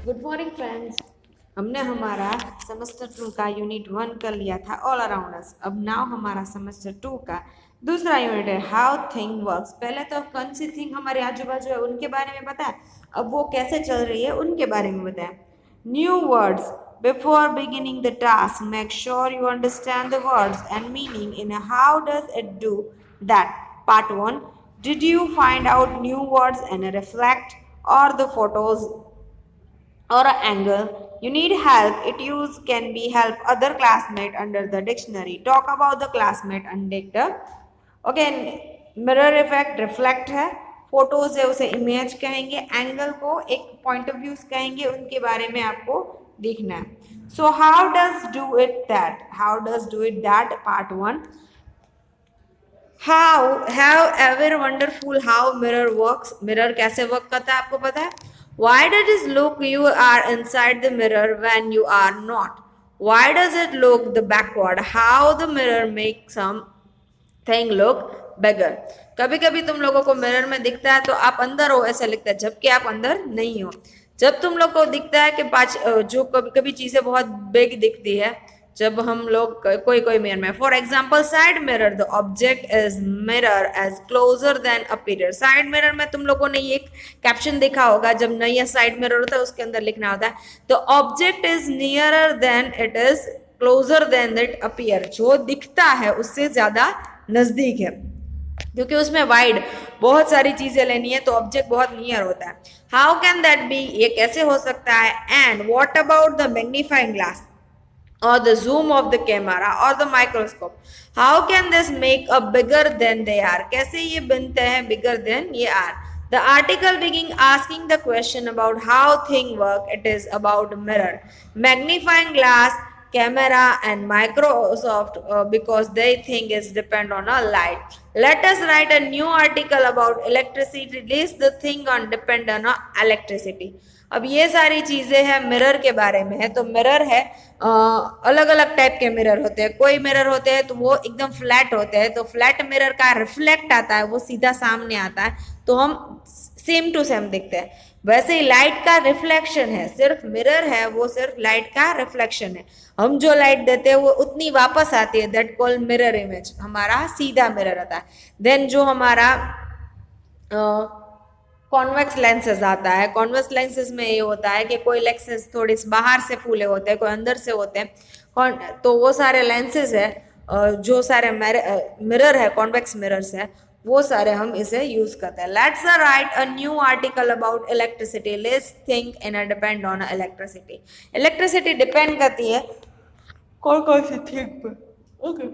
Good morning friends. हमने हमारा semester 2 का यूनिट 1 कर लिया था ऑल अराउंड अस। अब नाउ हमारा सेमेस्टर 2 का दूसरा यूनिट है हाउ थिंग वर्क्स। पहले तो कौन सी थिंग हमारे आजू बाजू है उनके बारे में बताया, अब वो कैसे चल रही है उनके बारे में बताया। New words before beginning the task make sure you understand the words and meaning in how does it do that. Part 1, did you find out new words and reflect or the photos or an angle you need help it use can be help other classmate under the dictionary talk about the classmate under the okay mirror effect reflect है, photos है उसे image कहेंगे, angle को एक point of view कहेंगे, उनके बारे में आपको देखना है। So how does do it that part 1। How ever wonderful how mirror works. Mirror कैसे वर्क करता है आपको पता है? Why does it look you are inside the mirror when you are not? Why does it look the backward? How the mirror makes something look bigger? कभी कभी तुम लोगों को मिरर में दिखता है तो आप अंदर हो ऐसा लगता है, जबकि आप अंदर नहीं हो। जब तुम लोग को दिखता है कि जो कभी कभी चीजें बहुत बिग दिखती है, जब हम लोग कोई कोई मिरर में, for example side mirror, the object is mirror as closer than appear. Side mirror में तुम लोगों ने ये एक कैप्शन देखा होगा, जब नया साइड मिरर होता है उसके अंदर लिखना होता है the object is nearer than it is closer than it appear. जो दिखता है उससे ज्यादा नजदीक है, क्योंकि उसमें वाइड बहुत सारी चीजें लेनी है तो ऑब्जेक्ट बहुत नियर होता है। How can that be? ये कैसे हो सकता है? And what about the magnifying glass or the zoom of the camera or the microscope? How can this make a bigger than they are? कैसे ये बनते हैं bigger than ये are? The article begin asking the question about how things work. It is about mirror, magnifying glass, camera and Microsoft because they think it's depend on a light. Let us write a new article about electricity. List the thing on depend on electricity. अब ये सारी चीजें हैं mirror के बारे में है। तो मिरर है, अलग अलग टाइप के मिरर होते हैं। कोई मिरर होते हैं तो वो एकदम फ्लैट होते हैं, तो फ्लैट मिरर का रिफ्लेक्ट आता है, वो सीधा सामने आता है तो हम सेम टू सेम दिखते हैं। वैसे ही लाइट का रिफ्लेक्शन है, सिर्फ मिरर है वो सिर्फ लाइट का रिफ्लेक्शन है। हम जो लाइट देते हैं वो उतनी वापस आती है, दैट कॉल मिरर इमेज। हमारा सीधा मिरर आता है। देन जो हमारा कॉन्वेक्स लेंसेज आता है, कॉन्वेक्स लेंसेज में ये होता है कि कोई लेंसेज थोड़े बाहर से फूले होते हैं, कोई अंदर से होते हैं। तो वो सारे लेंसेज है, जो सारे मिरर है, कॉन्वेक्स मिरर्स है, वो सारे हम इसे यूज करते हैं। Let's write a new article about electricity. Let's think in a depend on electricity. Electricity depend करती है कौन कौन सी थिंग पर। ओके,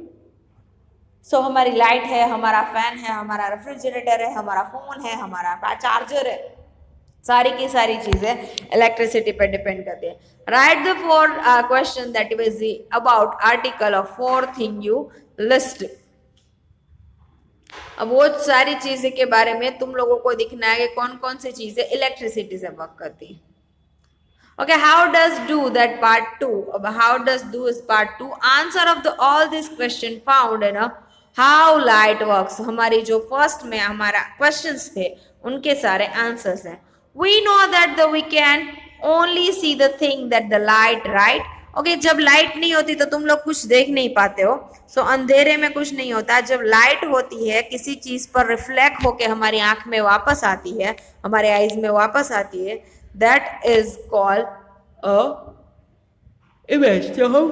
सो हमारी लाइट है, हमारा फैन है, हमारा रेफ्रिजरेटर है, हमारा फोन है, हमारा चार्जर है, सारी की सारी चीजें इलेक्ट्रिसिटी पर डिपेंड करती है। Right the four question that is about article of four thing you list. अब वो सारी चीजें के बारे में तुम लोगों को दिखना है कि कौन कौन सी चीजें इलेक्ट्रिसिटी से वर्क करती है। Okay, how does do that part 2? How does do is part 2. Answer of the all these question found in a how light works. हमारी जो फर्स्ट में हमारा क्वेश्चंस थे उनके सारे आंसर्स हैं। We know that the we can only see the thing that the light, right? Okay, जब light नहीं होती तो तुम लोग कुछ देख नहीं पाते हो। सो अंधेरे में कुछ नहीं होता। जब लाइट होती है किसी चीज पर रिफ्लेक्ट होके हमारी आंख में वापस आती है, हमारे आईज में वापस आती है, that is called a image. तो हम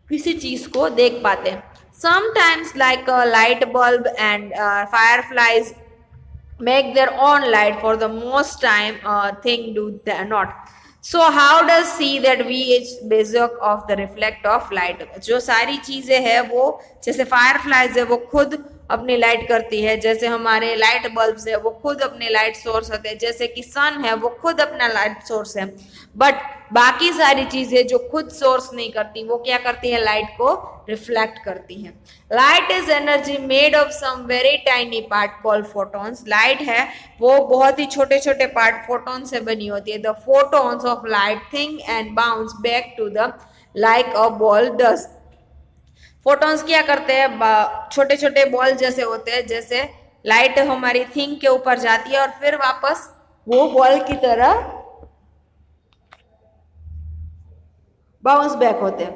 किसी चीज को देख पाते हैं। Sometimes like a light bulb and fireflies make their own light for the most time thing do not. So how does see that we is basic of the reflect of light? जो सारी चीजें है वो, जैसे fireflies है वो खुद अपनी लाइट करती है, जैसे हमारे लाइट बल्ब्स है वो खुद अपने लाइट सोर्स होते हैं, जैसे कि सन है वो खुद अपना लाइट सोर्स है। बट बाकी सारी चीजें जो खुद सोर्स नहीं करती वो क्या करती है? लाइट को रिफ्लेक्ट करती है। Light is energy made of some very tiny part called photons. Light है वो बहुत ही छोटे छोटे पार्ट फोटोन से बनी होती है। The photons of light think and bounce back to the like a ball does. Photons क्या करते हैं? छोटे छोटे बॉल जैसे होते हैं, जैसे लाइट हमारी थिंक के ऊपर जाती है और फिर वापस वो बॉल की तरह बाउंस बैक होते हैं।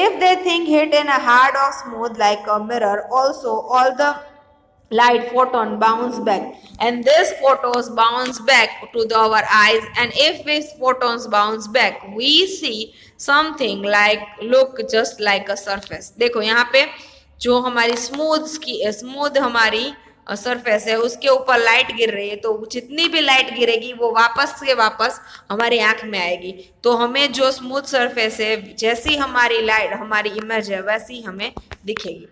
If they thing hit in a hard or smooth like a mirror also all the light photon bounce back and these photons bounce back to our eyes, and if these photons bounce back we see something like look just like a surface। देखो यहाँ पे जो हमारी smooth हमारी surface है उसके ऊपर light गिर रही है, तो जितनी भी लाइट गिरेगी वो वापस से वापस हमारी आंख में आएगी। तो हमें जो स्मूथ सरफेस है जैसी हमारी लाइट हमारी इमेज है वैसी हमें दिखेगी।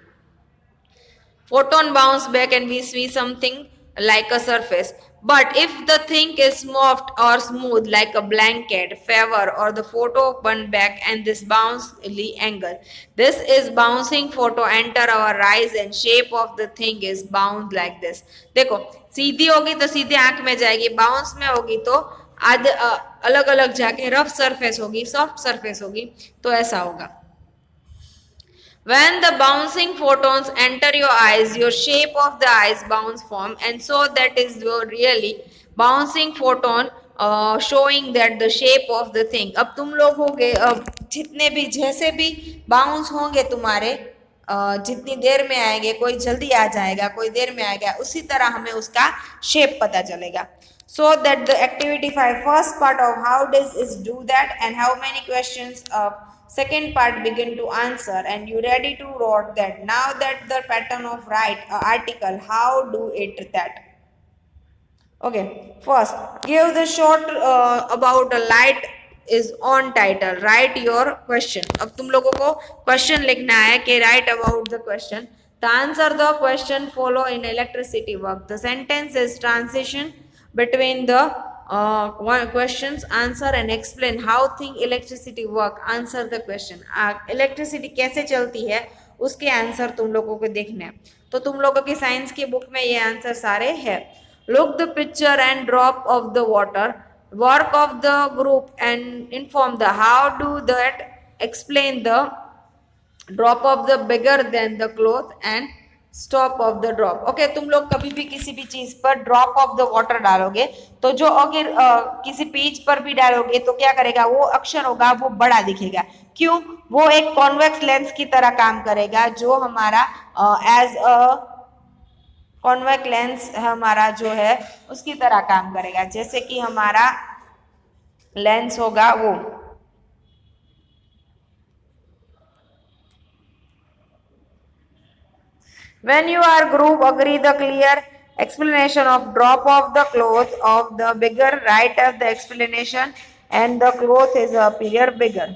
Photon bounce back and we see something like a surface. But if the thing is soft or smooth like a blanket, feather, or the photo burn back and this bouncy angle, this is bouncing photo enter our eyes and shape of the thing is bound like this। देखो सीधी होगी तो सीधे आंख में जाएगी, bounce में होगी तो अलग अलग जाके रफ सरफेस होगी, सॉफ्ट सरफेस होगी, तो ऐसा होगा। When the bouncing photons enter your eyes, your shape of the eyes bounce form, and so that is your really bouncing photon showing that the shape of the thing। अब तुम लोग होगे जितने भी जैसे भी बाउंस होंगे तुम्हारे जितनी देर में आएंगे, कोई जल्दी आ जाएगा कोई देर में आएगा, उसी तरह हमें उसका शेप पता चलेगा। So that the activity 5 first part of how does is do that and how many questions second part begin to answer, and you ready to write that। Now that the pattern of write article, how do it that। Okay, first give the short about a light is on title, write your question। अब तुम लोगों को question लिखना है कि write about the question। The answer the question follow in electricity work। The sentence is transition between the questions answer and explain how thing electricity work। answer the question। Electricity कैसे चलती है उसके answer तुम लोगों को देखने हैं। तो तुम लोगों की साइंस की बुक में ये आंसर सारे हैं। look the picture and drop of the water, work of the group and inform the how do that, explain the drop of the bigger than the cloth and stop of the drop. Okay, तुम लोग कभी भी किसी भी चीज पर drop of the water डालोगे तो जो अगर किसी पेज पर भी डालोगे तो क्या करेगा, वो अक्षर होगा वो बड़ा दिखेगा। क्यों? वो एक कॉन्वेक्स लेंस की तरह काम करेगा, जो हमारा एज अ कॉन्वेक्स लेंस हमारा जो है उसकी तरह काम करेगा, जैसे कि हमारा लेंस होगा वो। When you are group agree the clear explanation of drop of the cloth of the bigger, write as the explanation and the cloth is appear bigger।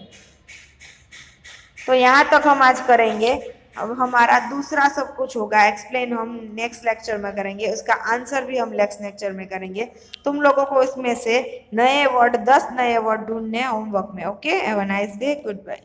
तो यहाँ तक हम आज करेंगे। अब हमारा दूसरा सब कुछ होगा एक्सप्लेन, हम नेक्स्ट लेक्चर में करेंगे, उसका आंसर भी हम नेक्स्ट लेक्चर में करेंगे। तुम लोगों को इसमें से नए वर्ड 10 नए वर्ड ढूंढने होमवर्क में। Okay, have a nice day, good bye.